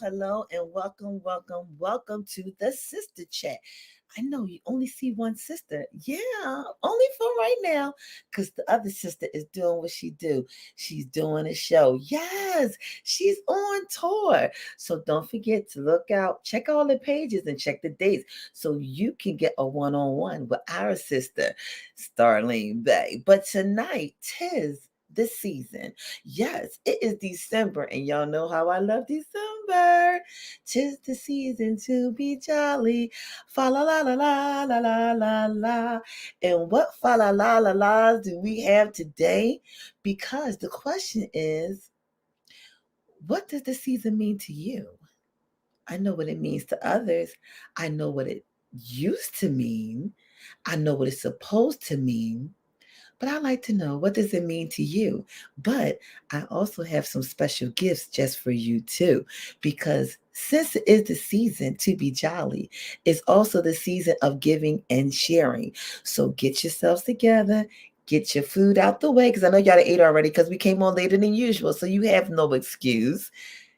hello, and welcome to the Sister Chat. I know you only see one sister. Yeah, only for right now, because the other sister is doing what she do. She's doing a show. Yes, she's on tour. So don't forget to look out, check all the pages and check the dates so you can get a one-on-one with our sister, Starlene Bay. But tonight, tis this season. Yes, it is December, and y'all know how I love December. Tis the season to be jolly. Fa la la la la la la la la. And what fa la la la la's do we have today? Because the question is, what does the season mean to you? I know what it means to others. I know what it used to mean. I know what it's supposed to mean. But I like to know, what does it mean to you? But I also have some special gifts just for you too, because since it is the season to be jolly, it's also the season of giving and sharing. So get yourselves together. Get your food out the way, because I know y'all ate already because we came on later than usual. So you have no excuse.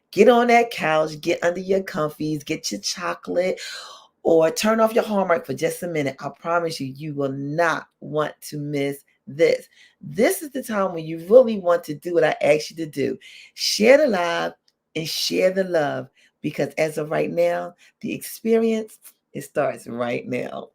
Get on that couch, get under your comfies, get your chocolate, or turn off your Hallmark for just a minute. I promise you, you will not want to miss this. This is the time when you really want to do what I asked you to do. Share the live and share the love, because as of right now, the experience, it starts right now.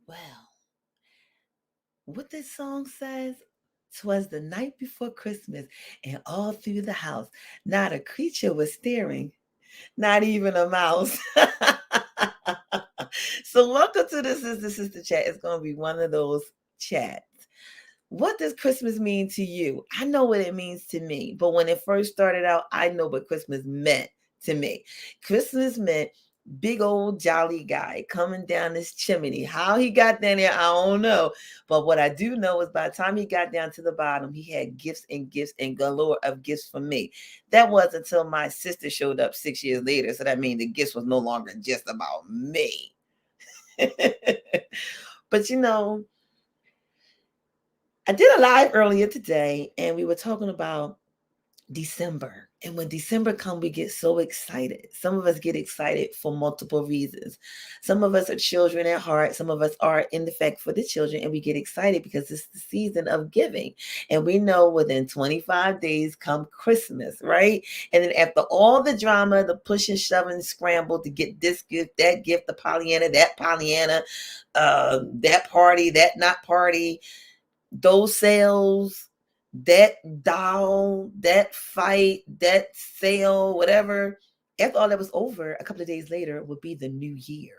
Well, what this song says, 'twas the night before Christmas, and all through the house, not a creature was stirring, not even a mouse. So, welcome to the Sister Chat. It's going to be one of those chats. What does Christmas mean to you? I know what it means to me, but when it first started out, I know what Christmas meant to me. Christmas meant big old jolly guy coming down this chimney. How he got down there, I don't know. But what I do know is by the time he got down to the bottom, he had gifts and galore of gifts for me. That was until my sister showed up 6 years later. So that means the gifts was no longer just about me. But I did a live earlier today, and we were talking about December. And when December comes, we get so excited. Some of us get excited for multiple reasons. Some of us are children at heart. Some of us are in the fact for the children, and we get excited because it's the season of giving. And we know within 25 days come Christmas, right? And then after all the drama, the push and shove and scramble to get this gift, the Pollyanna, that party, that not party, those sales, that doll, that fight, that sale, whatever. After all that was over, a couple of days later would be the new year.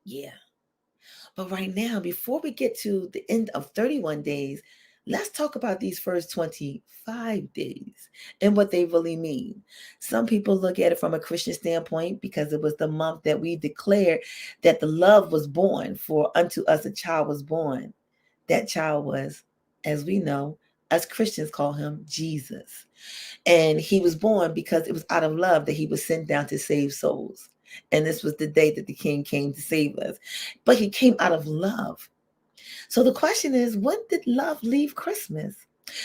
Yeah. But right now, before we get to the end of 31 days, Let's talk about these first 25 days and what they really mean. Some people look at it from a Christian standpoint because it was the month that we declared that the love was born, for unto us a child was born. That child was, as we know, us Christians call him Jesus. And he was born because it was out of love that he was sent down to save souls. And this was the day that the king came to save us. But he came out of love. So the question is, when did love leave Christmas?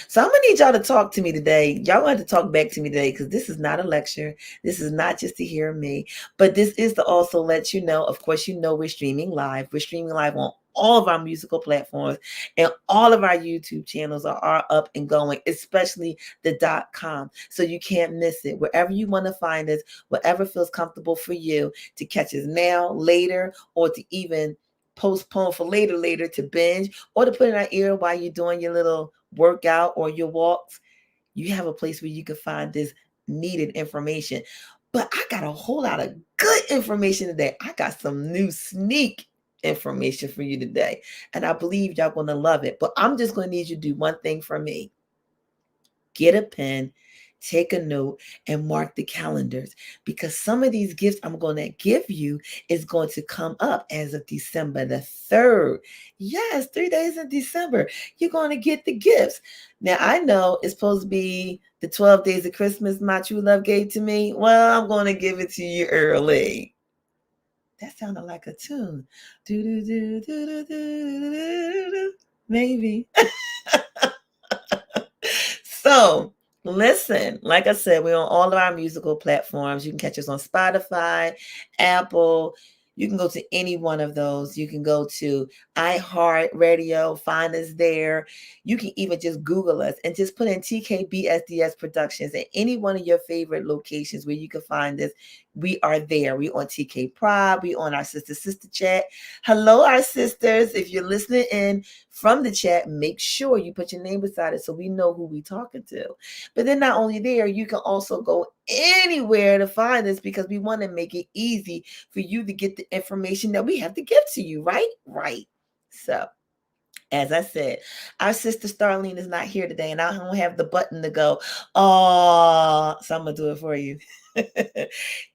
So I'm gonna need y'all to talk to me today. Y'all want to talk back to me today because this is not a lecture. This is not just to hear me, but this is to also let you know. Of course, you know we're streaming live. We're streaming live on all of our musical platforms, and all of our YouTube channels are up and going, especially the .com. So you can't miss it. Wherever you want to find us, whatever feels comfortable for you to catch us now, later, or to even postpone for later to binge, or to put in our ear while you're doing your little workout or your walks. You have a place where you can find this needed information. But I got a whole lot of good information today. I got some new sneak information for you today, and I believe y'all gonna love it. But I'm just gonna need you to do one thing for me. Get a pen, take a note, and mark the calendars, because some of these gifts I'm going to give you is going to come up as of December the 3rd. Yes, 3 days in December, you're going to get the gifts. Now, I know it's supposed to be the 12 days of Christmas my true love gave to me. Well, I'm going to give it to you early. That sounded like a tune. Do, do, do, do, do, do, do, do. Maybe. So listen, like I said, we're on all of our musical platforms. You can catch us on Spotify, Apple. You can go to any one of those. You can go to iHeartRadio, find us there. You can even just Google us and just put in TKBSDS Productions at any one of your favorite locations where you can find us. We are there. We on TK Pride. We on our sister chat. Hello, our sisters. If you're listening in from the chat, make sure you put your name beside it so we know who we talking to. But then not only there, you can also go anywhere to find us, because we want to make it easy for you to get the information that we have to give to you, right? Right. So, as I said, our sister Starlene is not here today, and I don't have the button to go, oh, so I'm going to do it for you.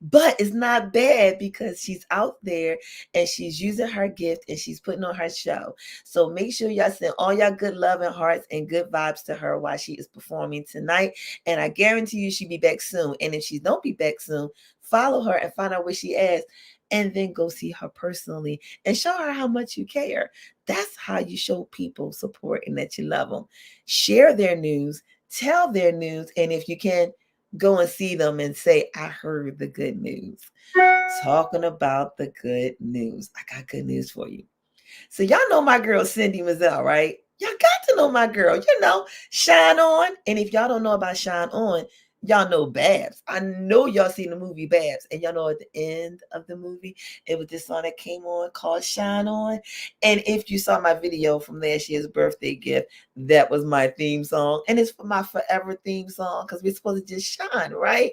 But it's not bad because she's out there and she's using her gift and she's putting on her show. So make sure y'all send all y'all good love and hearts and good vibes to her while she is performing tonight. And I guarantee you she'll be back soon. And if she don't be back soon, follow her and find out where she is, and then go see her personally and show her how much you care. That's how you show people support and that you love them. Share their news, tell their news, and if you can, go and see them and say, I heard the good news. Talking about the good news. I got good news for you. So y'all know my girl, Cindy Mizelle, right? Y'all got to know my girl, Shine On. And if y'all don't know about Shine On, y'all know Babs. I know y'all seen the movie Babs. And y'all know at the end of the movie, it was this song that came on called Shine On. And if you saw my video from last year's birthday gift, that was my theme song. And it's for my forever theme song because we're supposed to just shine, right?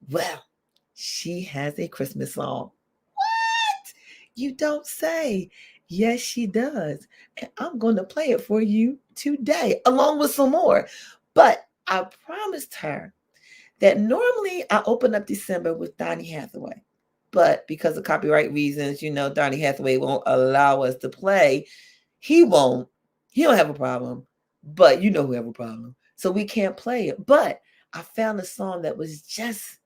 Well, she has a Christmas song. What? You don't say. Yes, she does. And I'm going to play it for you today, along with some more. But I promised her that normally I open up December with Donny Hathaway. But because of copyright reasons, Donny Hathaway won't allow us to play. He won't. He don't have a problem. But you know who have a problem. So we can't play it. But I found a song that was just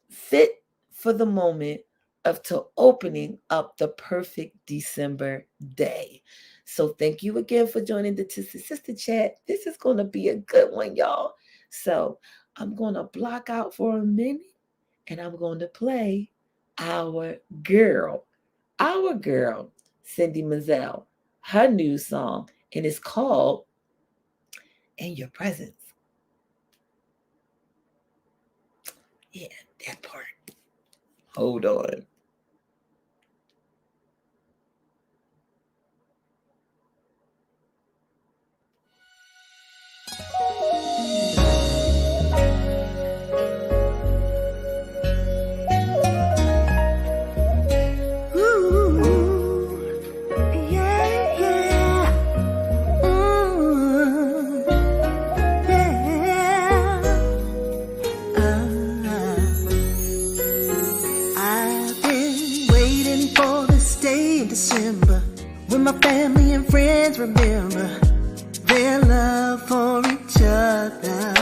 fit for the moment of to opening up the perfect December day. So thank you again for joining the Sister Chat. This is going to be a good one, y'all. So I'm going to block out for a minute and I'm going to play our girl, Cindy Mizelle, her new song, and it's called In Your Presence. Yeah, that part. Hold on. December, when my family and friends remember their love for each other.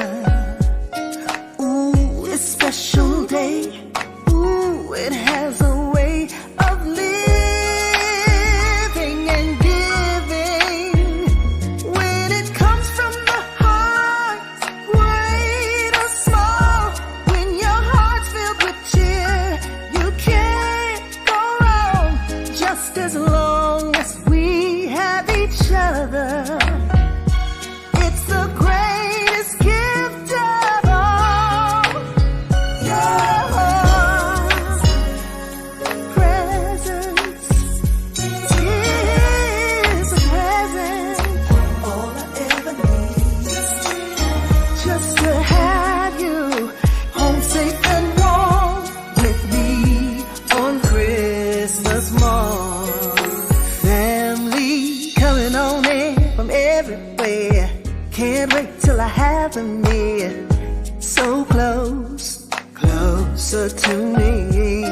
Ooh, it's a special day. Ooh, it has a way of living and giving. When it comes from the heart, great or small, when your heart's filled with cheer, you can't go wrong. Just as long as we have each other, it's the greatest gift of all. Your presence is a present. All I ever need, just to have you home safe and warm with me on Christmas morn. Family coming on in from everywhere. Can't wait till I have them near. So close, closer to me.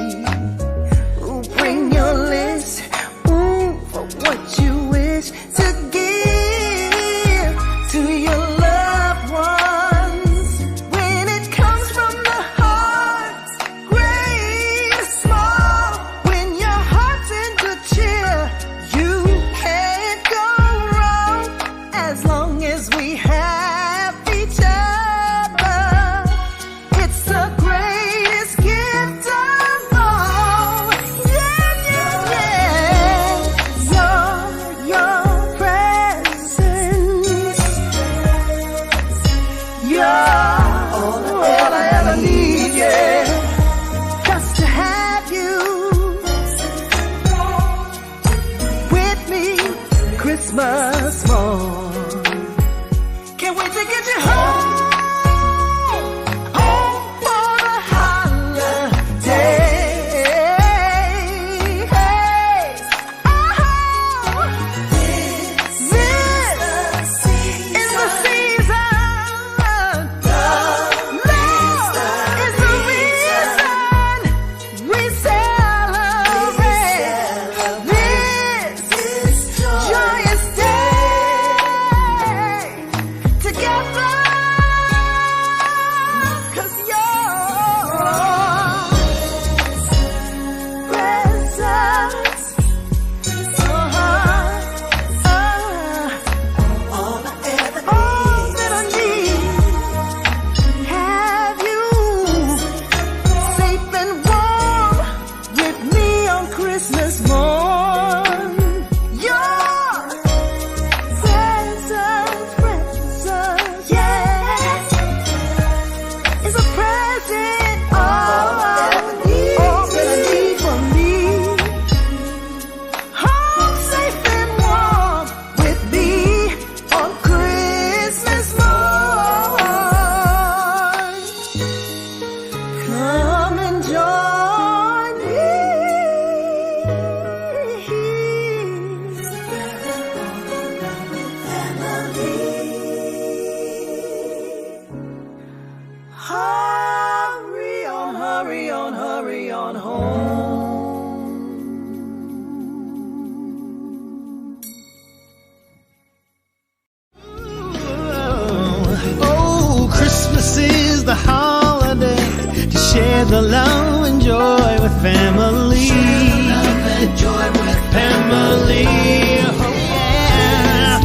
Ooh, bring your list, ooh, for what you wish to give to your loved ones. When it comes from the heart, great or small, when your heart's in good cheer, you can't go wrong. As long as we have each other, it's the greatest gift of all. Yeah, yeah, yeah. Your presence, you're all I ever need, yeah. Just to have you with me, Christmas morn. Can't wait to get you home, home for the holiday. Hey, oh, this is the season. Love is the reason we celebrate this joyous day together. 'Cause your presence, all that I need, have you safe and warm with me on Christmas morn. Your presence, yeah, is a present. All that I need for me. Home safe and warm with me on Christmas morn. Come and join me. Hurry on, hurry on, hurry on home. Oh, Christmas is the holiday to share the love and joy with family. Family, oh yeah.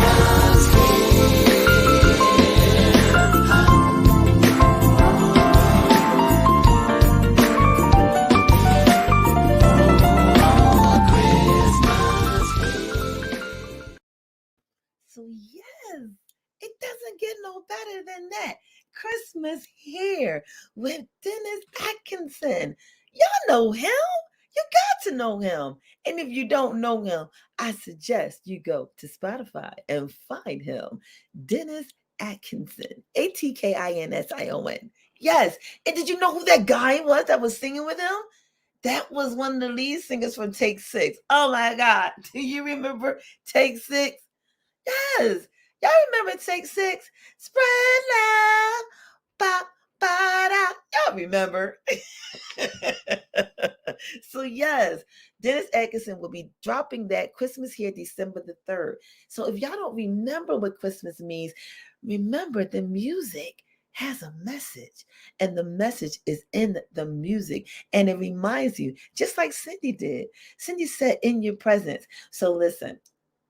So yes, it doesn't get no better than that. Christmas here with Dennis Atkinson. Y'all know him. You got to know him. And if you don't know him, I suggest you go to Spotify and find him. Dennis Atkinson. Atkinson. Yes. And did you know who that guy was that was singing with him? That was one of the lead singers from Take Six. Oh my God. Do you remember Take Six? Yes. Y'all remember Take Six? Spread love. Bop, Ba-da. Y'all remember? So yes, Dennis Atkinson will be dropping that Christmas Here December the 3rd. So if y'all don't remember what Christmas means, remember the music has a message, and the message is in the music, and it reminds you, just like Cindy did. Cindy said, in your presence. So listen,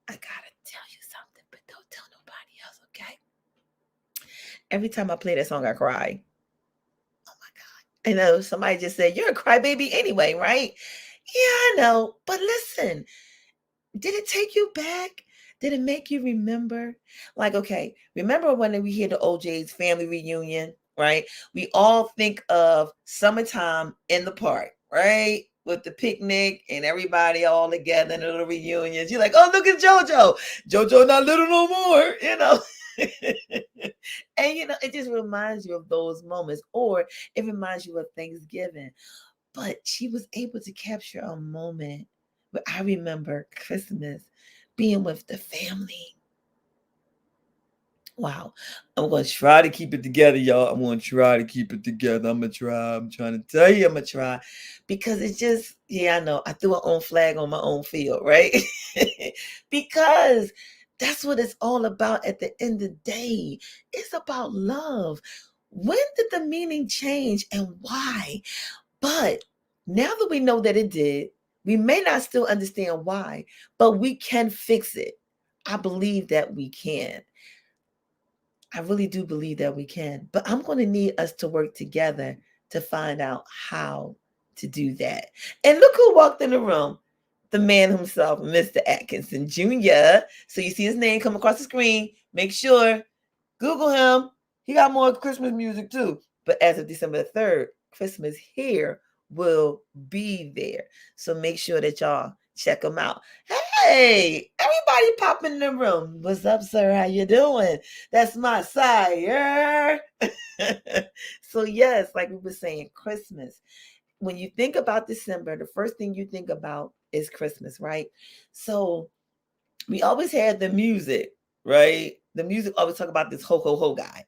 I gotta tell you something, but don't tell nobody else, okay? Every time I play that song, I cry. Oh my God. I know somebody just said, you're a crybaby anyway, right? Yeah, I know. But listen, did it take you back? Did it make you remember? Like, okay, remember when we hear the OJ's family reunion, right? We all think of summertime in the park, right? With the picnic and everybody all together in the little reunions. You're like, oh, look at JoJo. JoJo not little no more, you know. And, you know, it just reminds you of those moments, or it reminds you of Thanksgiving. But she was able to capture a moment where I remember Christmas being with the family. Wow. I'm going to try to keep it together, y'all. I'm going to try to keep it together. I'm going to try. I'm trying to tell you I'm going to try. Because it's just, yeah, I know. I threw an own flag on my own field, right? Because that's what it's all about at the end of the day. It's about love. When did the meaning change and why? But now that we know that it did, we may not still understand why, but we can fix it. I believe that we can. I really do believe that we can. But I'm going to need us to work together to find out how to do that. And look who walked in the room. The man himself, Mr. Atkinson Jr. So you see his name come across the screen. Make sure, Google him. He got more Christmas music too. But as of December 3rd, Christmas Here will be there. So make sure that y'all check them out. Hey, everybody pop in the room. What's up, sir? How you doing? That's my sire. So yes, like we were saying, Christmas. When you think about December, the first thing you think about is Christmas, right? So we always had the music, right? The music always talk about this ho, ho, ho guy.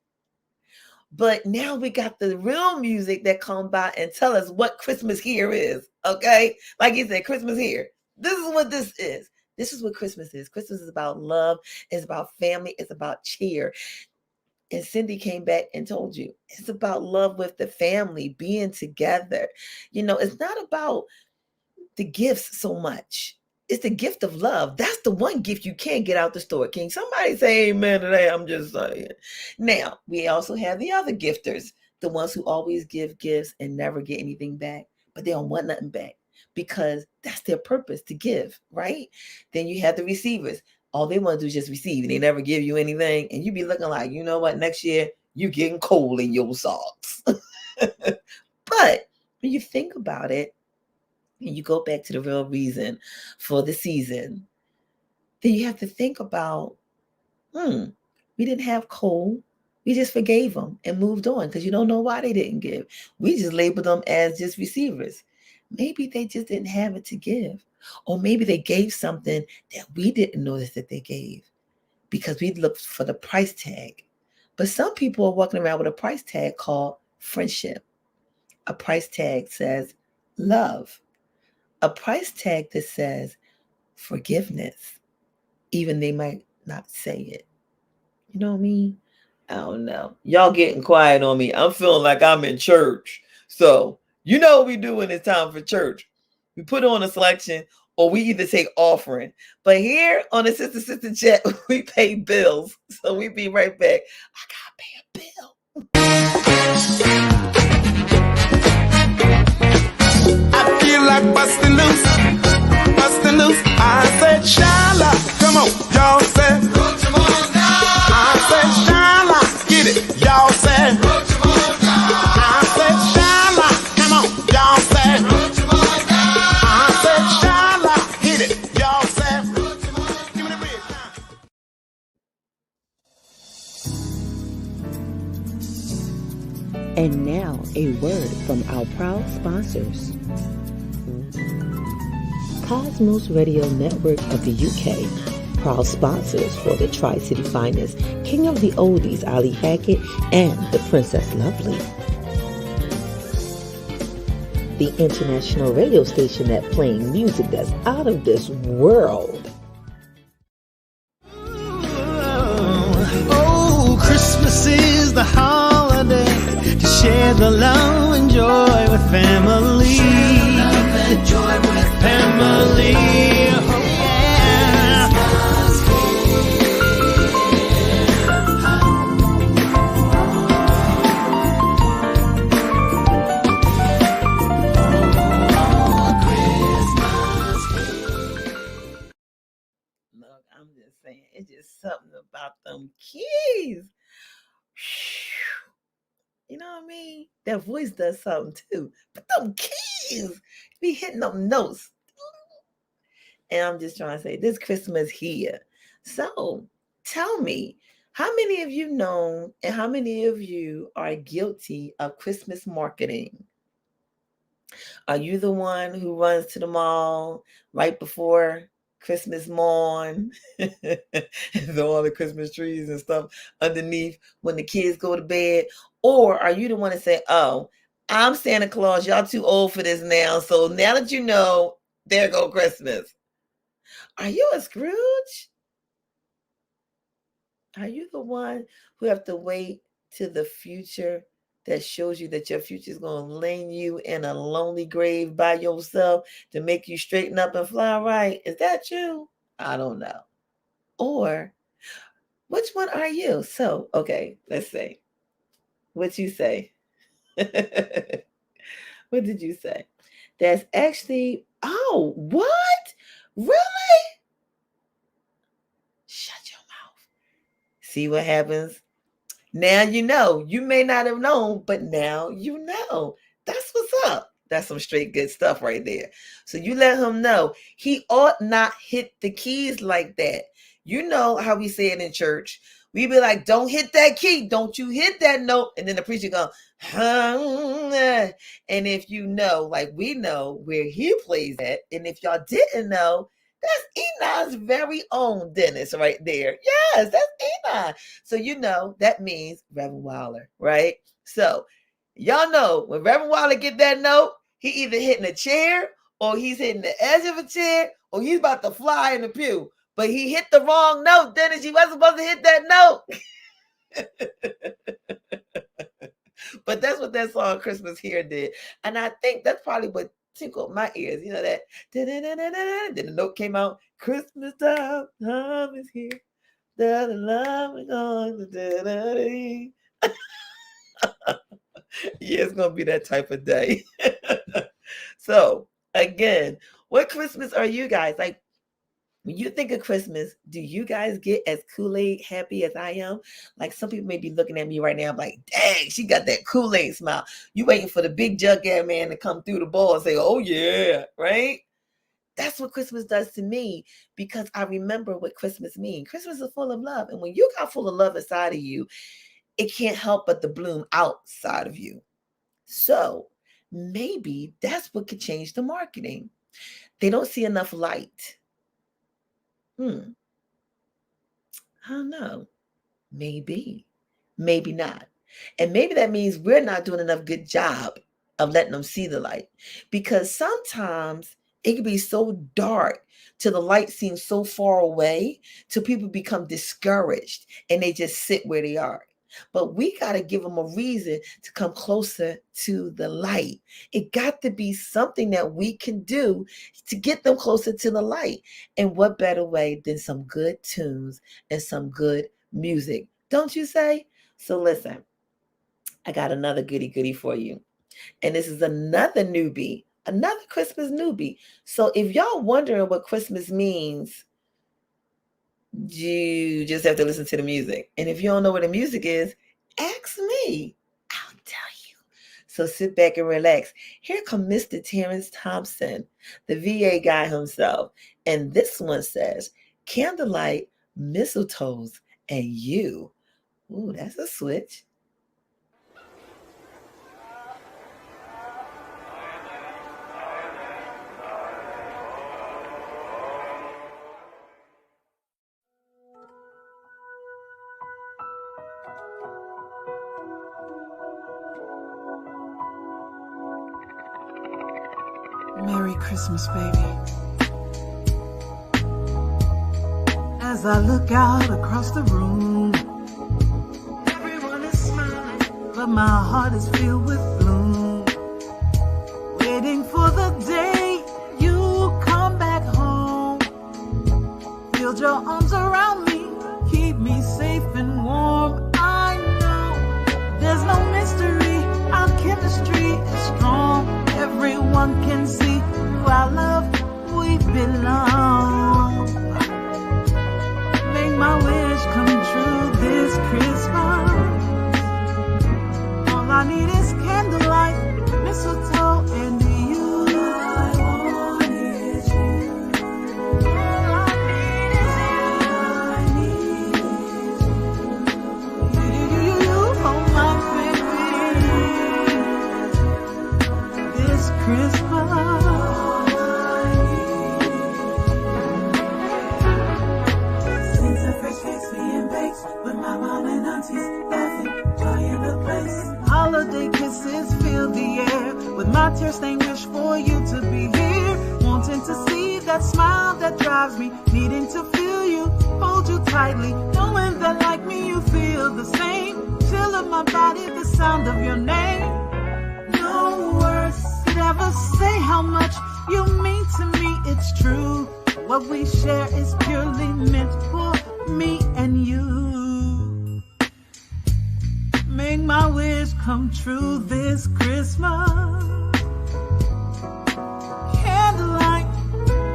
But now we got the real music that come by and tell us what Christmas Here is, okay? Like you said, Christmas Here. This is what this is. This is what Christmas is. Christmas is about love. It's about family. It's about cheer. And Cindy came back and told you, it's about love with the family, being together. You know, it's not about the gifts so much. It's the gift of love. That's the one gift you can't get out the store. Can somebody say amen to that? I'm just saying. Now, we also have the other gifters, the ones who always give gifts and never get anything back, but they don't want nothing back because that's their purpose, to give, right? Then you have the receivers. All they want to do is just receive. They never give you anything. And you be looking like, you know what, next year you're getting coal in your socks. But when you think about it, and you go back to the real reason for the season, then you have to think about, we didn't have coal. We just forgave them and moved on because you don't know why they didn't give. We just labeled them as just receivers. Maybe they just didn't have it to give. Or maybe they gave something that we didn't notice that they gave because we looked for the price tag. But some people are walking around with a price tag called friendship. A price tag says love. A price tag that says forgiveness, even they might not say it. You know what I mean? I don't know. Y'all getting quiet on me. I'm feeling like I'm in church. So you know what we do when it's time for church. We put on a selection or we either take offering. But here on the Sister Chat, we pay bills. So we be right back. I got to pay a bill. I feel like busting loose. I said, Shala, come on, y'all said. I said, Shala, get it, y'all said. I said, Shala, come on, y'all said. I said, Shala, hit it, y'all said. Give me the big time. And now a word from our proud sponsors. Cosmos Radio Network of the UK, proud sponsors for the Tri-City Finest, King of the Oldies, Ali Hackett, and the Princess Lovely. the international radio station that playing music that's out of this world. Oh, Christmas is the holiday to share the love and joy with family. Family. Oh, yeah. Look, I'm just saying, it's just something about them keys. You know what I mean? That voice does something too. But them keys be hitting them notes. And I'm just trying to say, this Christmas here. So tell me, how many of you know and how many of you are guilty of Christmas marketing? Are you the one who runs to the mall right before Christmas morn? And all the Christmas trees and stuff underneath when the kids go to bed? Or are you the one that say, oh, I'm Santa Claus, y'all too old for this now. So now that you know, there go Christmas. Are you a Scrooge? Are you the one who have to wait to the future that shows you that your future is going to lay you in a lonely grave by yourself to make you straighten up and fly right? Is that you? I don't know. Or which one are you? So, okay, let's say. What you say? What did you say? That's actually, oh, what? Really? Shut your mouth. See what happens? Now you know. You may not have known, but now you know. That's what's up. That's some straight good stuff right there. So you let him know he ought not hit the keys like that. You know how we say it in church. We be like, don't hit that key. Don't you hit that note. And then the preacher go, and if you know, like we know where he plays at, and if y'all didn't know, that's Enon's very own Dennis right there. Yes, that's Enon. So you know that means Reverend Wilder, right? So y'all know when Reverend Wilder get that note, he either hitting a chair or he's hitting the edge of a chair or he's about to fly in the pew. But he hit the wrong note, Dennis. You wasn't supposed to hit that note. But that's what that song Christmas Here did. And I think that's probably what tickled my ears. You know that? Then the note came out, Christmas time is here. The love is on. Yeah, it's going to be that type of day. So, again, what Christmas are you guys? Like, when you think of Christmas, do you guys get as Kool-Aid happy as I am? Like some people may be looking at me right now, like, dang, she got that Kool-Aid smile. You waiting for the big jughead man to come through the ball and say, oh yeah, right? That's what Christmas does to me because I remember what Christmas means. Christmas is full of love. And when you got full of love inside of you, it can't help but to bloom outside of you. So maybe that's what could change the marketing. They don't see enough light. I don't know. Maybe, maybe not. And maybe that means we're not doing enough good job of letting them see the light because sometimes it can be so dark till the light seems so far away till people become discouraged and they just sit where they are. But we got to give them a reason to come closer to the light. It got to be something that we can do to get them closer to the light. And what better way than some good tunes and some good music, don't you say? So listen, I got another goody for you. And this is another newbie, another Christmas newbie. So if y'all wondering what Christmas means, you just have to listen to the music. And if you don't know what the music is, ask me. I'll tell you. So sit back and relax. Here comes Mr. Terrence Thompson, the VA guy himself. And this one says, candlelight, mistletoes, and you. Ooh, that's a switch. Merry Christmas, baby. As I look out across the room, everyone is smiling, but my heart is filled with gloom. Waiting for the day you come back home. Build your arms around me, keep me safe and warm. I know there's no mystery, our chemistry is strong. Everyone can see through our love we belong. Make my wish come true this Christmas. All I need is candlelight, mistletoe, and you. All I want is you. All I need is you. You, oh my baby. This Christmas. With my mom and aunties laughing, joy in the place. Holiday kisses fill the air with my tear-stained wish for you to be here. Wanting to see that smile that drives me, needing to feel you, hold you tightly, knowing that like me you feel the same. Chill in my body, the sound of your name. No words could ever say how much you mean to me. It's true. What we share is purely meant for me and you. Make my wish come true this Christmas. Candlelight,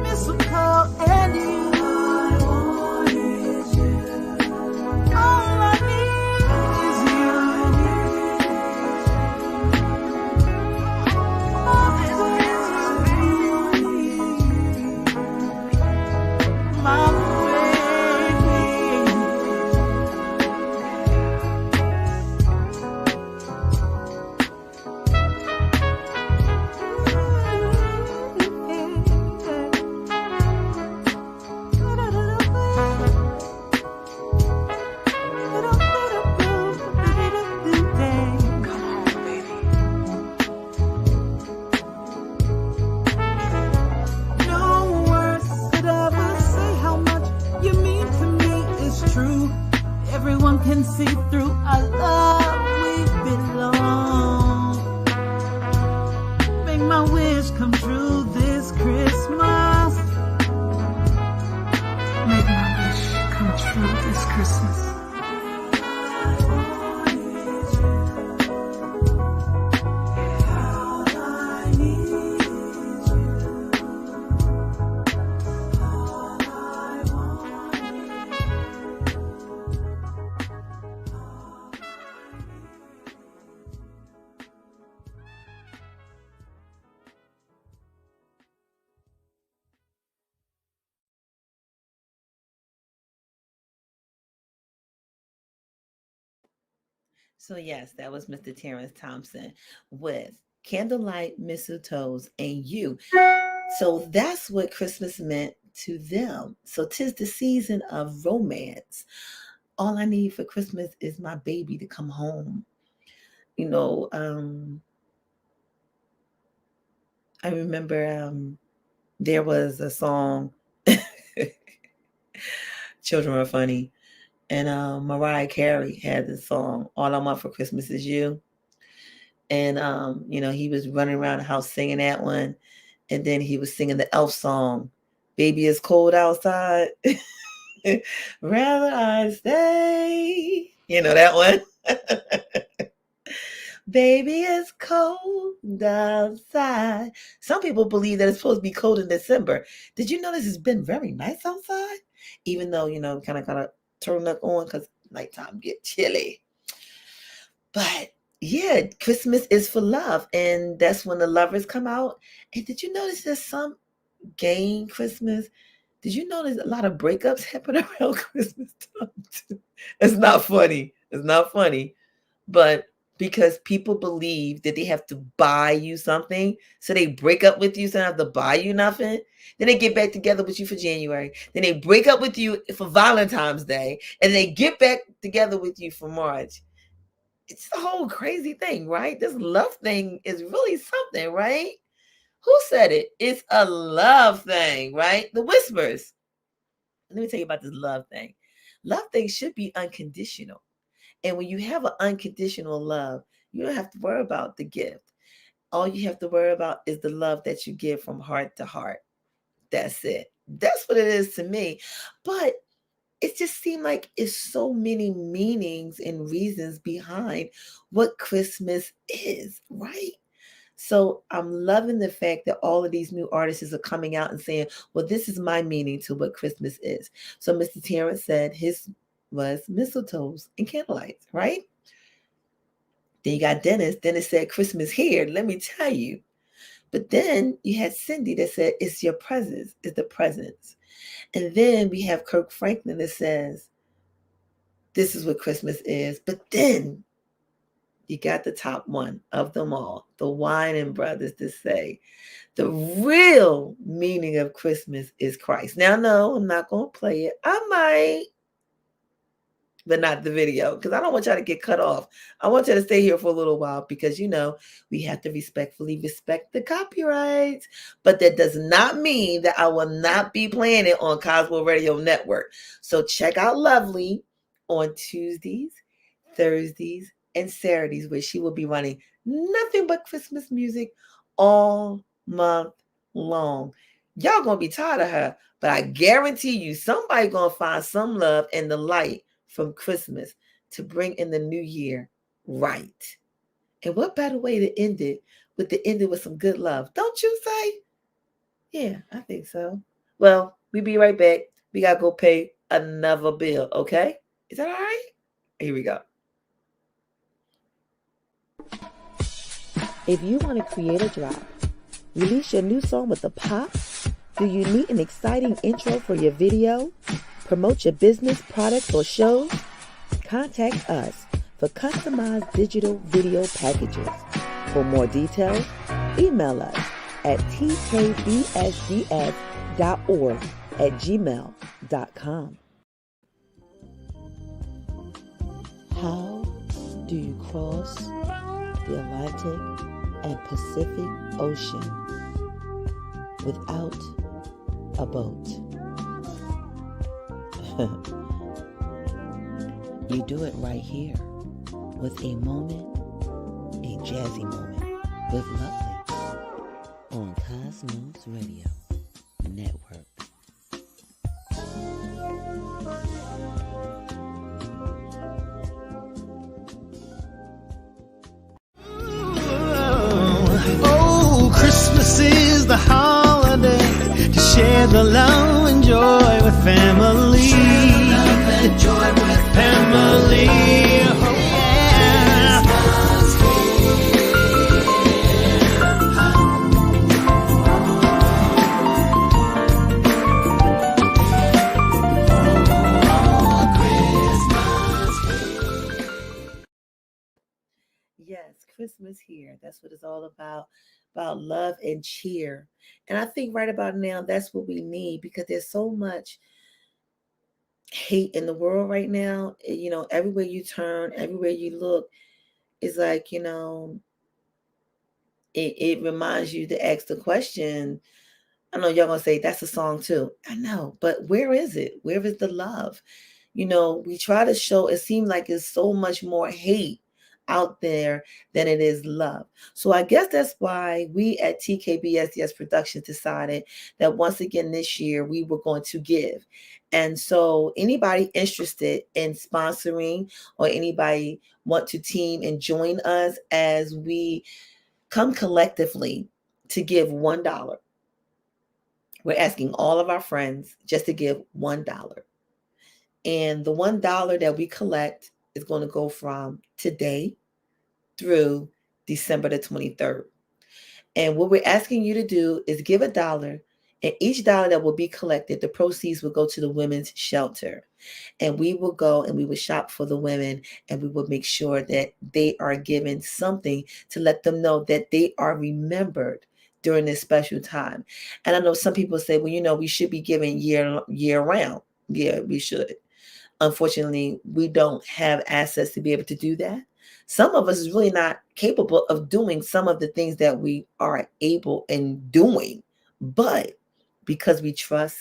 mistletoe, and you. All I want is you. All I need is you. All this is you. My can see through our love we belong. Make my wish come true this Christmas. Make my wish come true this Christmas. So yes, that was Mr. Terrence Thompson with Candlelight, Mistletoes, and You. So that's what Christmas meant to them. So 'tis the season of romance. All I need for Christmas is my baby to come home. You know, I remember there was a song, Children Are Funny, and Mariah Carey had this song, All I Want for Christmas Is You. And, he was running around the house singing that one. And then he was singing the Elf song, Baby It's Cold Outside. Rather I stay. You know that one? Baby, it's cold outside. Some people believe that it's supposed to be cold in December. Did you notice it's been very nice outside? Even though, kind of got a turtleneck on because nighttime get chilly. But yeah, Christmas is for love. And that's when the lovers come out. And did you notice there's some gay Christmas? Did you notice a lot of breakups happen around Christmas time too? It's not funny. It's not funny. But because people believe that they have to buy you something, so they break up with you so they don't have to buy you nothing. Then they get back together with you for January. Then they break up with you for Valentine's Day. And they get back together with you for March. It's a whole crazy thing, right? This love thing is really something, right? Who said it? It's a love thing, right? The Whispers. Let me tell you about this love thing. Love thing should be unconditional. And when you have an unconditional love, you don't have to worry about the gift. All you have to worry about is the love that you give from heart to heart. That's it. That's what it is to me. But it just seemed like it's so many meanings and reasons behind what Christmas is, right? So I'm loving the fact that all of these new artists are coming out and saying, well, this is my meaning to what Christmas is. So Mr. Terrence said his was mistletoes and candlelights, right? Then you got Dennis. Dennis said, Christmas here. Let me tell you. But then you had Cindy that said, it's your presence, it's the presence. And then we have Kirk Franklin that says, this is what Christmas is. But then you got the top one of them all, the Wine Brothers, to say the real meaning of Christmas is Christ. Now, no, I'm not going to play it. I might, but not the video, because I don't want y'all to get cut off. I want you to stay here for a little while because, we have to respectfully respect the copyrights. But that does not mean that I will not be playing it on Cosmo Radio Network. So check out Lovely on Tuesdays, Thursdays, and Saturdays, where she will be running nothing but Christmas music all month long. Y'all gonna be tired of her, but I guarantee you somebody gonna find some love and the light from Christmas to bring in the new year right. And what better way to end it with some good love, don't you say? Yeah, I think so. Well, we'll be right back. We gotta go pay another bill, okay? Is that all right? Here we go. If you want to create a drop, release your new song with a pop, do you need an exciting intro for your video, promote your business, products, or shows? Contact us for customized digital video packages. For more details, email us at tkbsds.org@gmail.com. How do you cross the Atlantic and Pacific Ocean without a boat? You do it right here with a jazzy moment with Lovely on Cosmos Radio Network. Oh, Christmas is the holiday to share the love and joy with family. Family, oh yeah. Yes, Christmas here. That's what it's all about love and cheer. And I think right about now, that's what we need because there's so much hate in the world right now. Everywhere you turn, everywhere you look, it's like, it reminds you to ask the question. I know y'all gonna say that's a song too. I know, but where is it? Where is the love? We try to show, it seems like it's so much more hate out there than it is love. So I guess that's why we at TKBSDS Productions decided that once again this year we were going to give. And so anybody interested in sponsoring or anybody want to team and join us as we come collectively to give $1. We're asking all of our friends just to give $1. And the $1 that we collect is going to go from today through December the 23rd. And what we're asking you to do is give $1, and each dollar that will be collected, the proceeds will go to the women's shelter. And we will go and we will shop for the women, and we will make sure that they are given something to let them know that they are remembered during this special time. And I know some people say, well, we should be giving year round. Yeah, we should. Unfortunately, we don't have access to be able to do that. Some of us is really not capable of doing some of the things that we are able in doing. But because we trust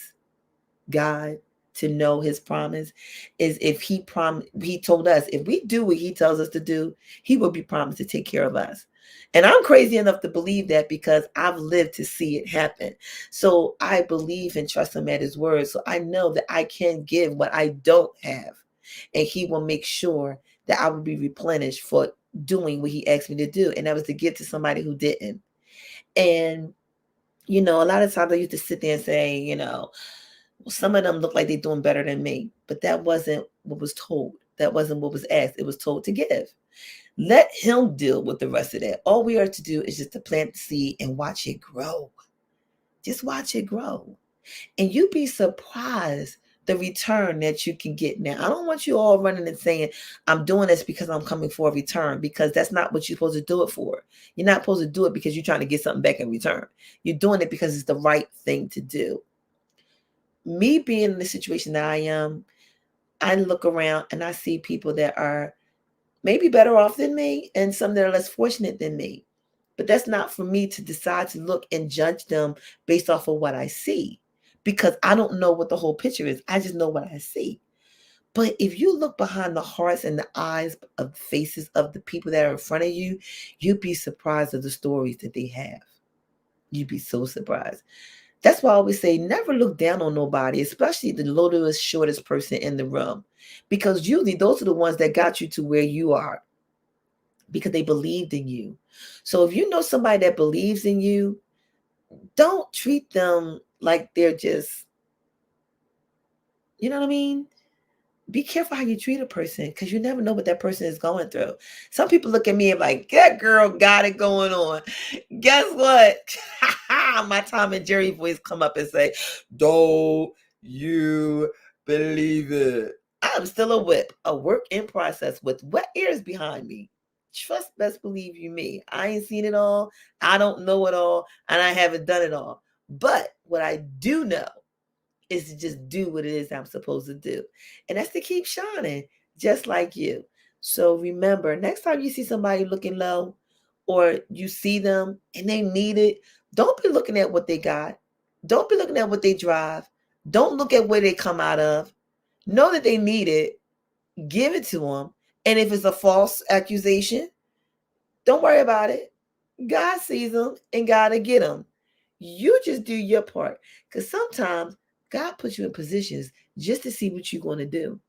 God to know his promise, is if he told us if we do what he tells us to do, he will be promised to take care of us. And I'm crazy enough to believe that because I've lived to see it happen. So I believe and trust him at his word. So I know that I can give what I don't have, and he will make sure that I will be replenished for doing what he asked me to do. And that was to give to somebody who didn't. And, a lot of times I used to sit there and say, well, some of them look like they're doing better than me, but that wasn't what was told. That wasn't what was asked. It was told to give. Let him deal with the rest of that. All we are to do is just to plant the seed and watch it grow. Just watch it grow. And you'd be surprised the return that you can get. Now, I don't want you all running and saying, I'm doing this because I'm coming for a return, because that's not what you're supposed to do it for. You're not supposed to do it because you're trying to get something back in return. You're doing it because it's the right thing to do. Me being in the situation that I am, I look around and I see people that are maybe better off than me and some that are less fortunate than me. But that's not for me to decide to look and judge them based off of what I see, because I don't know what the whole picture is. I just know what I see. But if you look behind the hearts and the eyes of the faces of the people that are in front of you, you'd be surprised at the stories that they have. You'd be so surprised. That's why I always say never look down on nobody, especially the littlest, shortest person in the room, because usually those are the ones that got you to where you are because they believed in you. So if you know somebody that believes in you, don't treat them like they're just, you know what I mean? Be careful how you treat a person, because you never know what that person is going through. Some people look at me and like, that girl got it going on. Guess what? My Tom and Jerry voice come up and say, don't you believe it? I'm still a whip, a work in process with wet ears behind me. Trust, best believe you me. I ain't seen it all. I don't know it all. And I haven't done it all. But what I do know is to just do what it is I'm supposed to do. And that's to keep shining, just like you. So remember, next time you see somebody looking low, or you see them and they need it, don't be looking at what they got. Don't be looking at what they drive. Don't look at where they come out of. Know that they need it. Give it to them. And if it's a false accusation, don't worry about it. God sees them and God will get them. You just do your part. Because sometimes God puts you in positions just to see what you're going to do.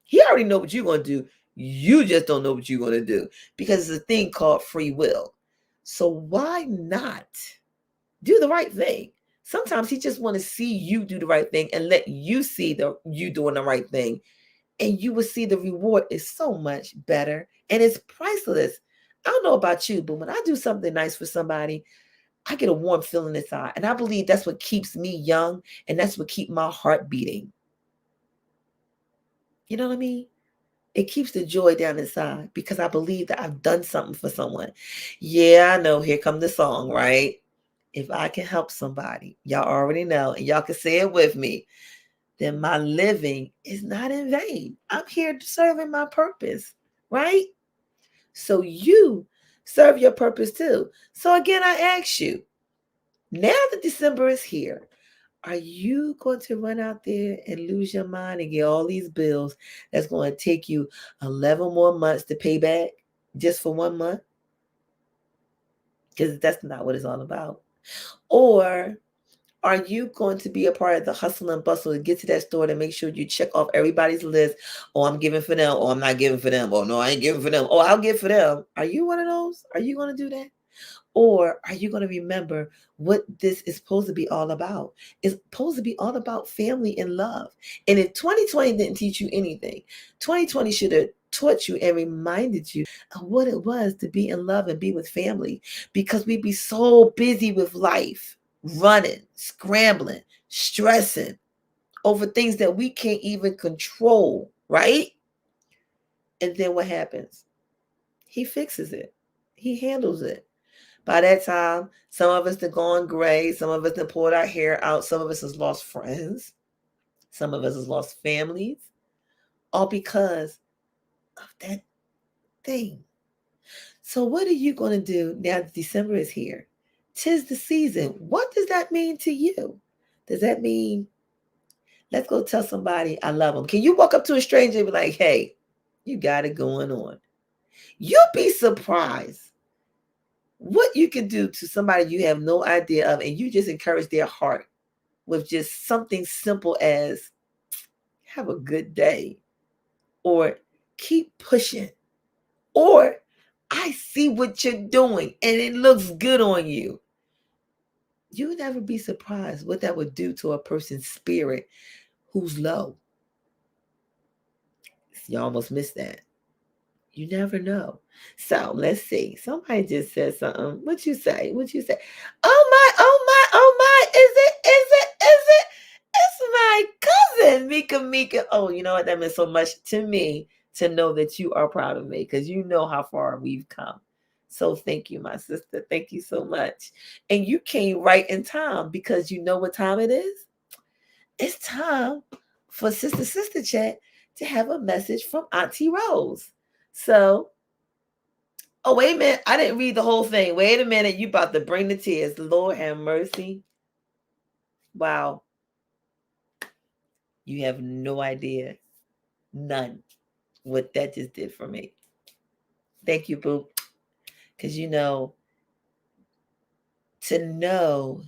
He already know what you're going to do. You just don't know what you're going to do, because it's a thing called free will. So why not do the right thing? Sometimes he just want to see you do the right thing and let you see you doing the right thing. And you will see the reward is so much better and it's priceless. I don't know about you, but when I do something nice for somebody, I get a warm feeling inside. And I believe that's what keeps me young, and that's what keeps my heart beating. You know what I mean? It keeps the joy down inside because I believe that I've done something for someone. Yeah, I know. Here come the song, right? If I can help somebody, y'all already know, and y'all can say it with me, then my living is not in vain. I'm here serving my purpose, right? So you serve your purpose too. So again, I ask you, now that December is here, are you going to run out there and lose your mind and get all these bills that's going to take you 11 more months to pay back just for 1 month? Because that's not what it's all about. Or are you going to be a part of the hustle and bustle to get to that store to make sure you check off everybody's list? Oh, I'm giving for them. Oh, I'm not giving for them. Oh, no, I ain't giving for them. Oh, I'll give for them. Are you one of those? Are you going to do that? Or are you going to remember what this is supposed to be all about? It's supposed to be all about family and love. And if 2020 didn't teach you anything, 2020 should have taught you and reminded you of what it was to be in love and be with family, because we'd be so busy with life, running, scrambling, stressing over things that we can't even control, right? And then what happens? He fixes it. He handles it. By that time, some of us have gone gray. Some of us have pulled our hair out. Some of us has lost friends. Some of us has lost families. All because of that thing. So what are you going to do now that December is here? 'Tis the season. What does that mean to you? Does that mean, let's go tell somebody I love them? Can you walk up to a stranger and be like, hey, you got it going on? You'll be surprised what you can do to somebody you have no idea of, and you just encourage their heart with just something simple as have a good day, or keep pushing, or I see what you're doing and it looks good on you. You'll never be surprised what that would do to a person's spirit who's low. You almost missed that. You never know. So let's see. Somebody just said something. What you say? What you say? Oh my, oh my, oh my. Is it? It's my cousin, Mika. Oh, you know what? That meant so much to me to know that you are proud of me, because you know how far we've come. So thank you, my sister. Thank you so much. And you came right in time, because you know what time it is? It's time for Sister Chat to have a message from Auntie Rose. So, oh, wait a minute. I didn't read the whole thing. Wait a minute. You about to bring the tears. Lord have mercy. Wow. You have no idea. None. What that just did for me. Thank you, boo. Because you know, to know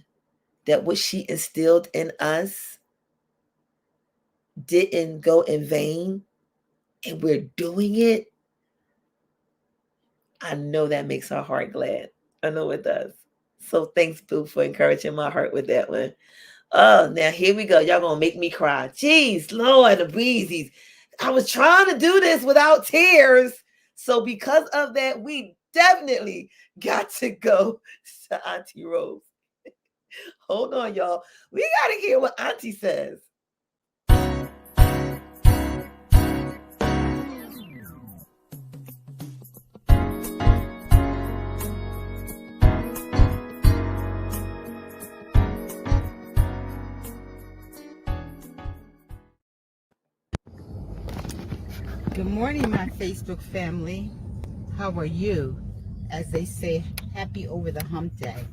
that what she instilled in us didn't go in vain, and we're doing it, I know that makes our heart glad. I know it does. So thanks, boo, for encouraging my heart with that one. Oh, now here we go. Y'all gonna make me cry. Jeez, Lord, the breezies. I was trying to do this without tears. So because of that, we definitely got to go to Auntie Rose. Hold on, y'all. We got to hear what Auntie says. Good morning, my Facebook family. How are you? As they say, happy over the hump day.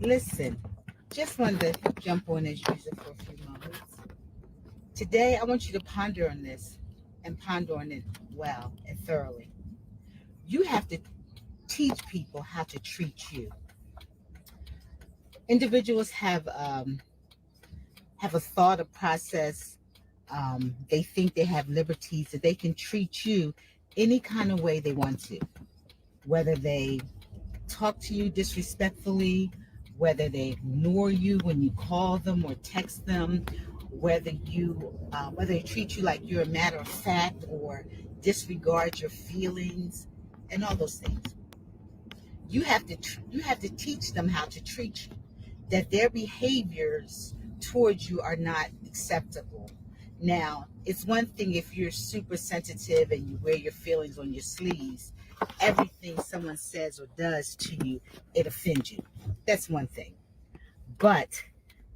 Listen, just wanted to jump on as usual for a few moments. Today, I want you to ponder on this, and ponder on it well and thoroughly. You have to teach people how to treat you. Individuals have a thought, a process. They think they have liberties, that they can treat you any kind of way they want to, whether they talk to you disrespectfully, whether they ignore you when you call them or text them, whether they treat you like you're a matter of fact or disregard your feelings, and all those things. You have to teach them how to treat you, that their behaviors towards you are not acceptable. Now, it's one thing if you're super sensitive and you wear your feelings on your sleeves. Everything someone says or does to you, it offends you. That's one thing. But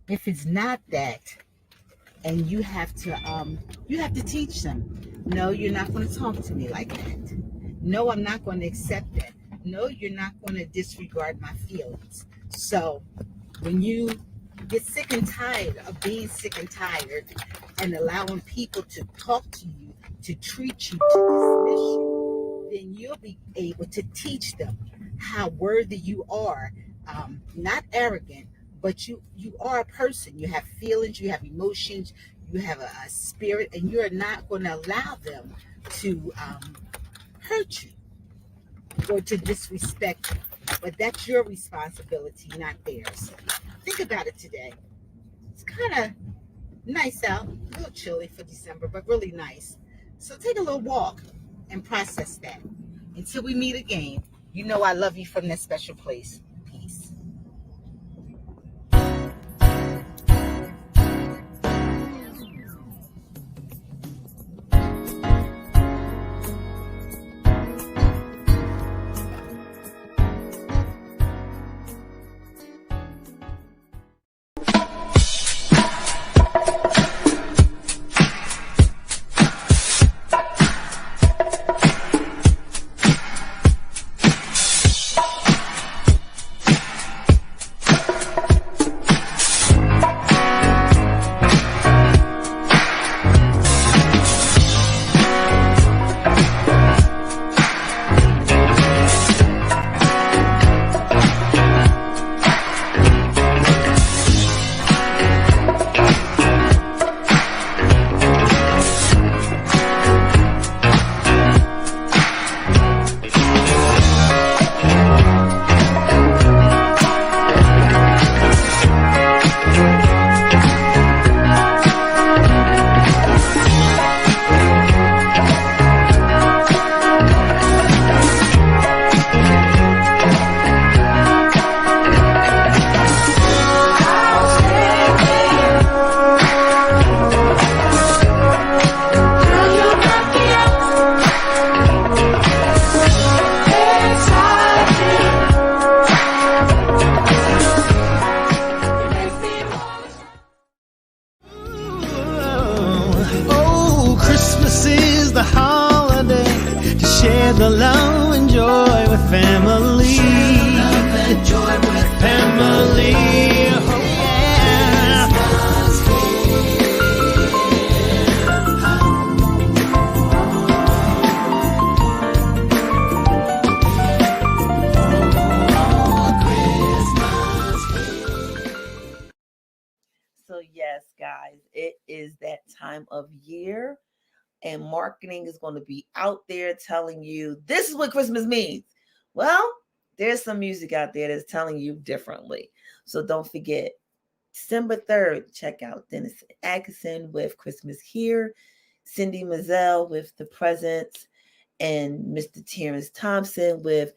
if it's not that, and you have to teach them, no, you're not going to talk to me like that. No, I'm not going to accept that. No, you're not going to disregard my feelings. So when you get sick and tired of being sick and tired and allowing people to talk to you, to treat you, to dismiss you, then you'll be able to teach them how worthy you are. Not arrogant, but you are a person. You have feelings, you have emotions, you have a spirit, and you're not going to allow them to hurt you or to disrespect you. But that's your responsibility, not theirs. Think about it today. It's kind of nice out, a little chilly for December, but really nice. So take a little walk and process that. Until we meet again, you know I love you from that special place. Peace. of year, and marketing is going to be out there telling you this is what Christmas means. Well, there's some music out there that's telling you differently. So don't forget, December 3rd, check out Dennis Atkinson with Christmas Here, Cindy Mizell with The Presents, and Mr. Terrence Thompson with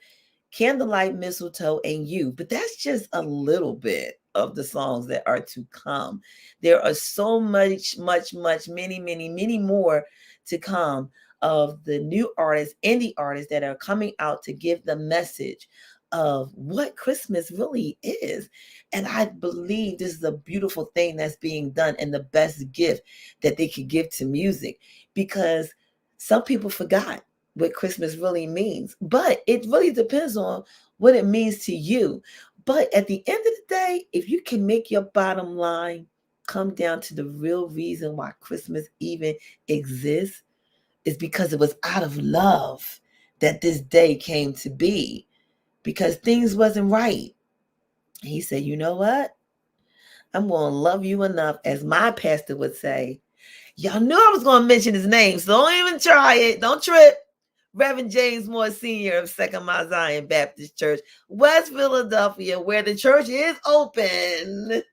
Candlelight, Mistletoe, and You. But that's just a little bit of the songs that are to come. There are so much, many more to come of the new artists, indie artists that are coming out to give the message of what Christmas really is. And I believe this is a beautiful thing that's being done and the best gift that they could give to music, because some people forgot what Christmas really means, but it really depends on what it means to you. But at the end of the day, if you can make your bottom line come down to the real reason why Christmas even exists, is because it was out of love that this day came to be, because things wasn't right. And he said, you know what? I'm going to love you enough, as my pastor would say. Y'all knew I was going to mention his name, so don't even try it. Don't trip. Reverend James Moore Sr. of Second Mount Zion Baptist Church, West Philadelphia, where the church is open.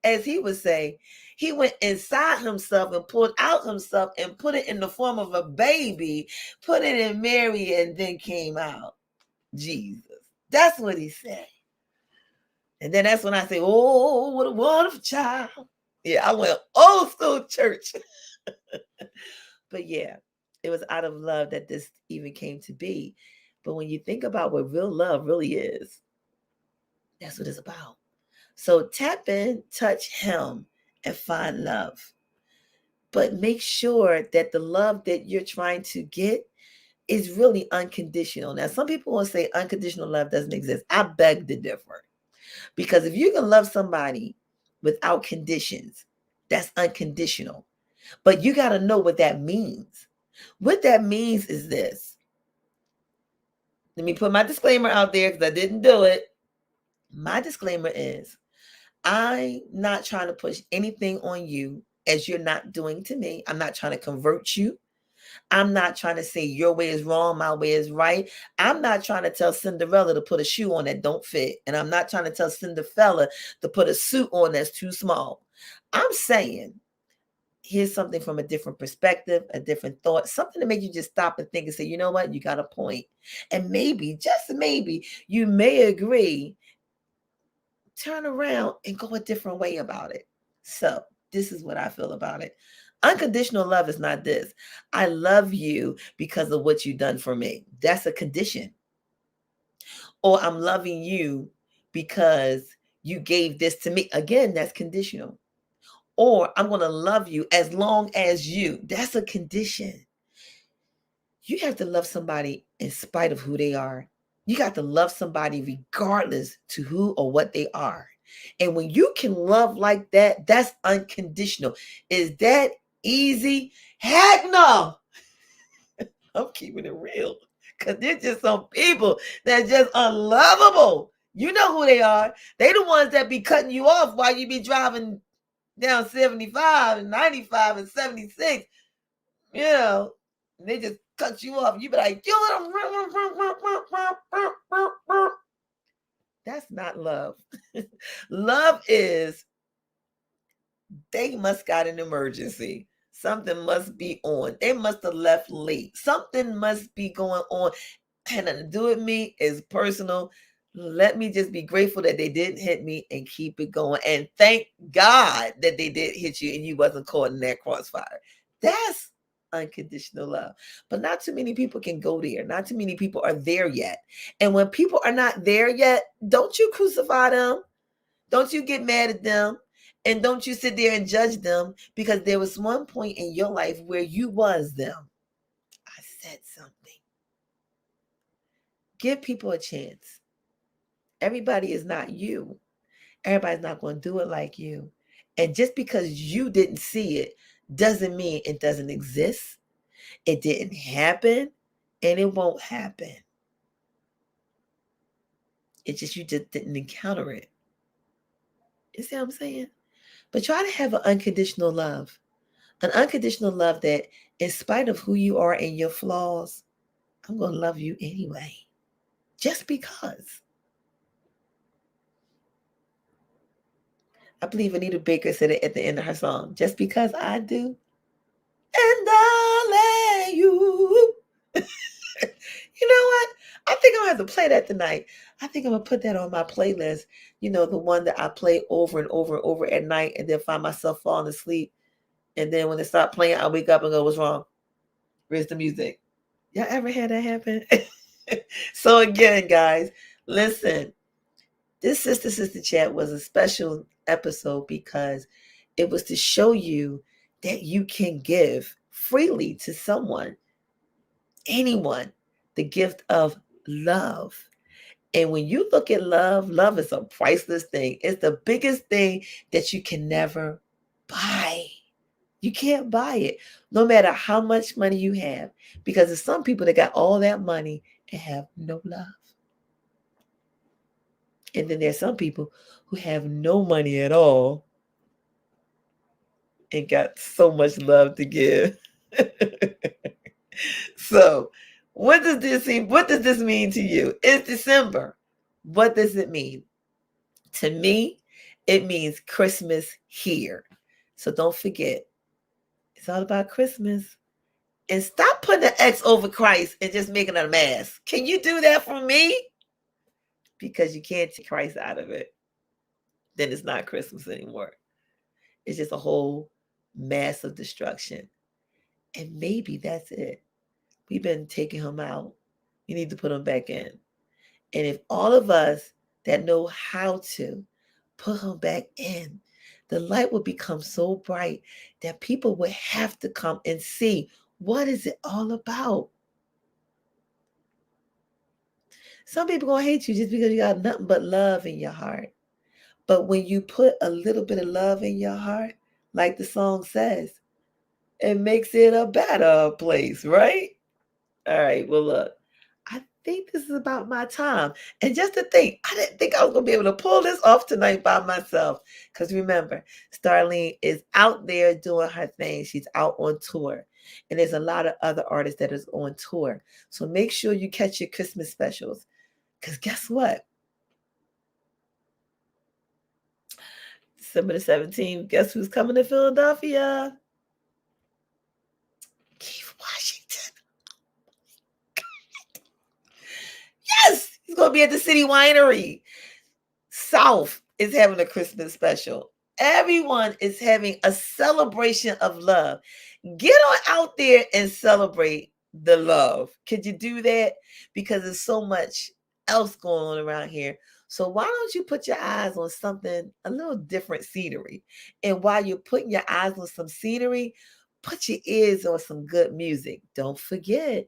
As he would say, he went inside himself and pulled out himself and put it in the form of a baby, put it in Mary, and then came out. Jesus. That's what he said. And then that's when I say, oh, what a wonderful child. Yeah, I went old school church. But yeah, it was out of love that this even came to be. But when you think about what real love really is, that's what it's about. So tap in, touch him, and find love. But make sure that the love that you're trying to get is really unconditional. Now, some people will say unconditional love doesn't exist. I beg to differ. Because if you can love somebody without conditions, that's unconditional. But you got to know what that means. What that means is this. Let me put my disclaimer out there because I didn't do it. My disclaimer is I'm not trying to push anything on you as you're not doing to me. I'm not trying to convert you. I'm not trying to say your way is wrong, my way is right. I'm not trying to tell Cinderella to put a shoe on that don't fit. And I'm not trying to tell Cinderella to put a suit on that's too small. I'm saying, here's something from a different perspective, a different thought, something to make you just stop and think and say, you know what, you got a point. And maybe, just maybe, you may agree, turn around and go a different way about it. So this is what I feel about it. Unconditional love is not this. I love you because of what you've done for me. That's a condition. Or I'm loving you because you gave this to me. Again, that's conditional. Or I'm going to love you as long as you. That's a condition. You have to love somebody in spite of who they are. You got to love somebody regardless to who or what they are. And when you can love like that, that's unconditional. Is that easy? Heck no. I'm keeping it real. Because there's just some people that are just unlovable. You know who they are. They the ones that be cutting you off while you be driving down 75 and 95 and 76. You know, they just cut you off. You be like, you little. That's not love. Love is they must got an emergency. Something must be on. They must have left late. Something must be going on. And to do with me is personal. Let me just be grateful that they didn't hit me and keep it going. And thank God that they did hit you and you wasn't caught in that crossfire. That's unconditional love. But not too many people can go there. Not too many people are there yet. And when people are not there yet, don't you crucify them. Don't you get mad at them. And don't you sit there and judge them, because there was one point in your life where you was them. I said something. Give people a chance. Everybody is not you. Everybody's not going to do it like you. And just because you didn't see it doesn't mean it doesn't exist. It didn't happen, and it won't happen. It's just you just didn't encounter it. You see what I'm saying? But try to have an unconditional love. An unconditional love that, in spite of who you are and your flaws, I'm going to love you anyway. Just because. I believe Anita Baker said it at the end of her song. Just because I do. And I'll let you. You know what? I think I'm going to have to play that tonight. I think I'm going to put that on my playlist. You know, the one that I play over and over and over at night and then find myself falling asleep. And then when they stop playing, I wake up and go, what's wrong? Where's the music? Y'all ever had that happen? So again, guys, listen. This Sister Chat was a special episode because it was to show you that you can give freely to someone, anyone, the gift of love. And when you look at love, love is a priceless thing. It's the biggest thing that you can never buy. You can't buy it, no matter how much money you have, because there's some people that got all that money and have no love. And then there's some people who have no money at all and got so much love to give. So, what does this mean to you? It's December. What does it mean? To me, it means Christmas here. So don't forget, it's all about Christmas. And stop putting the X over Christ and just making it a mass. Can you do that for me? Because you can't take Christ out of it. Then it's not Christmas anymore. It's just a whole mass of destruction. And maybe that's it. We've been taking him out. We need to put him back in. And if all of us that know how to put him back in, the light will become so bright that people will have to come and see, what is it all about? Some people going to hate you just because you got nothing but love in your heart. But when you put a little bit of love in your heart, like the song says, it makes it a better place, right? All right, well, look, I think this is about my time. And just to think, I didn't think I was going to be able to pull this off tonight by myself. Because remember, Starlene is out there doing her thing. She's out on tour. And there's a lot of other artists that is on tour. So make sure you catch your Christmas specials. Because guess what? December the 17th, guess who's coming to Philadelphia? Keith Washington. Yes, he's going to be at the City Winery. South is having a Christmas special. Everyone is having a celebration of love. Get on out there and celebrate the love. Could you do that? Because there's so much else going on around here. So why don't you put your eyes on something, a little different scenery? And while you're putting your eyes on some scenery, put your ears on some good music. Don't forget,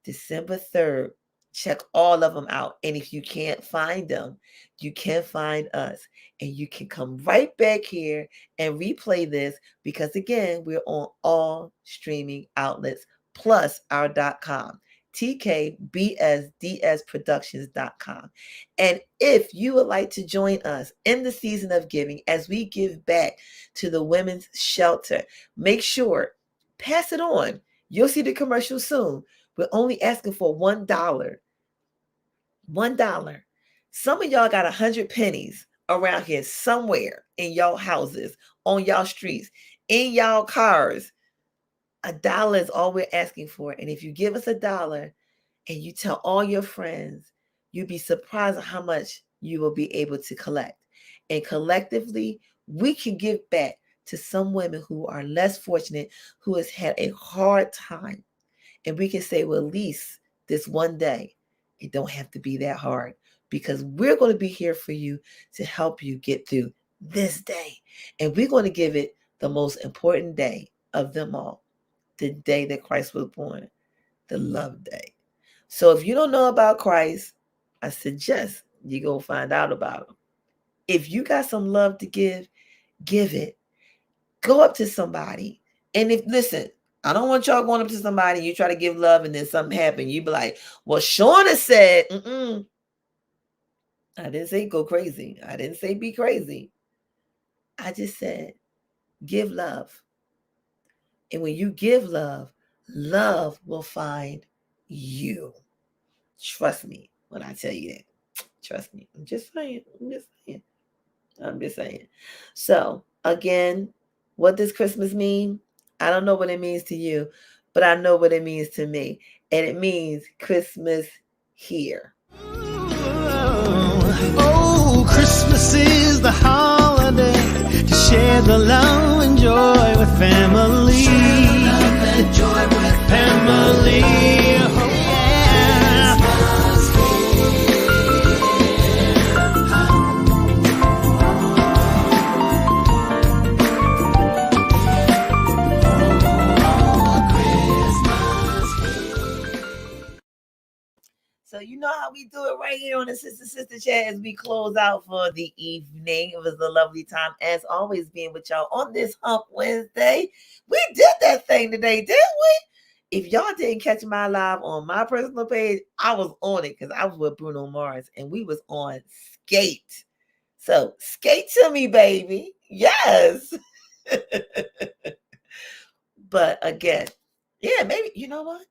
December 3rd, check all of them out. And if you can't find them, you can find us. And you can come right back here and replay this because, again, we're on all streaming outlets plus our .com. TKBSDSproductions.com. And if you would like to join us in the season of giving as we give back to the women's shelter, make sure, pass it on. You'll see the commercial soon. We're only asking for $1. $1. Some of y'all got 100 pennies around here somewhere in y'all houses, on y'all streets, in y'all cars. $1 is all we're asking for. And if you give us $1 and you tell all your friends, you'd be surprised at how much you will be able to collect. And collectively, we can give back to some women who are less fortunate, who has had a hard time. And we can say, well, at least this one day, it don't have to be that hard, because we're going to be here for you to help you get through this day. And we're going to give it the most important day of them all. The day that Christ was born, the love day. So if you don't know about Christ, I suggest you go find out about him. If you got some love to give it. Go up to somebody. And listen, I don't want y'all going up to somebody and you try to give love and then something happened. You be like, well, Shauna said, I didn't say go crazy. I didn't say be crazy. I just said, give love. And when you give love, love will find you. Trust me when I tell you that. Trust me. I'm just saying. So, again, what does Christmas mean? I don't know what it means to you, but I know what it means to me. And it means Christmas here. Oh, Christmas is the holiday to share the love and joy with family. Family. Oh, yeah. So you know how we do it right here on the Sister Chat as we close out for the evening. It was a lovely time, as always, being with y'all on this Hump Wednesday. We did that thing today, didn't we? If y'all didn't catch my live on my personal page, I was on it because I was with Bruno Mars and we was on Skate. So skate to me, baby. Yes. But again, yeah, maybe, you know what?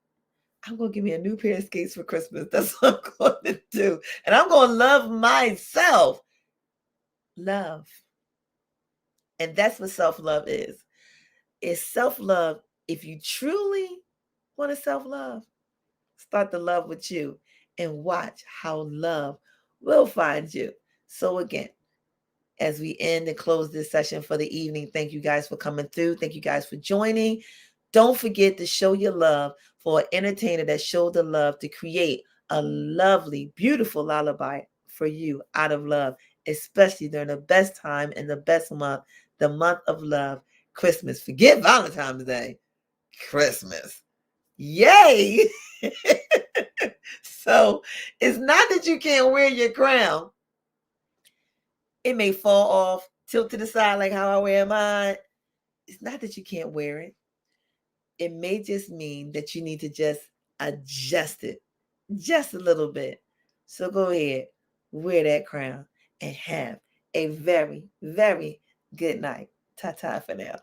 I'm going to give me a new pair of skates for Christmas. That's what I'm going to do. And I'm going to love myself. Love. And that's what self-love is. It's self-love. If you truly want to self-love, start to love with you and watch how love will find you. So again, as we end and close this session for the evening, thank you guys for coming through. Thank you guys for joining. Don't forget to show your love for an entertainer that showed the love to create a lovely, beautiful lullaby for you out of love, especially during the best time and the best month, the month of love, Christmas. Forget Valentine's Day. Christmas. Yay! So it's not that you can't wear your crown. It may fall off, tilt to the side like how I wear mine. It's not that you can't wear it. It may just mean that you need to just adjust it just a little bit. So go ahead, wear that crown and have a very, very good night. Ta-ta for now.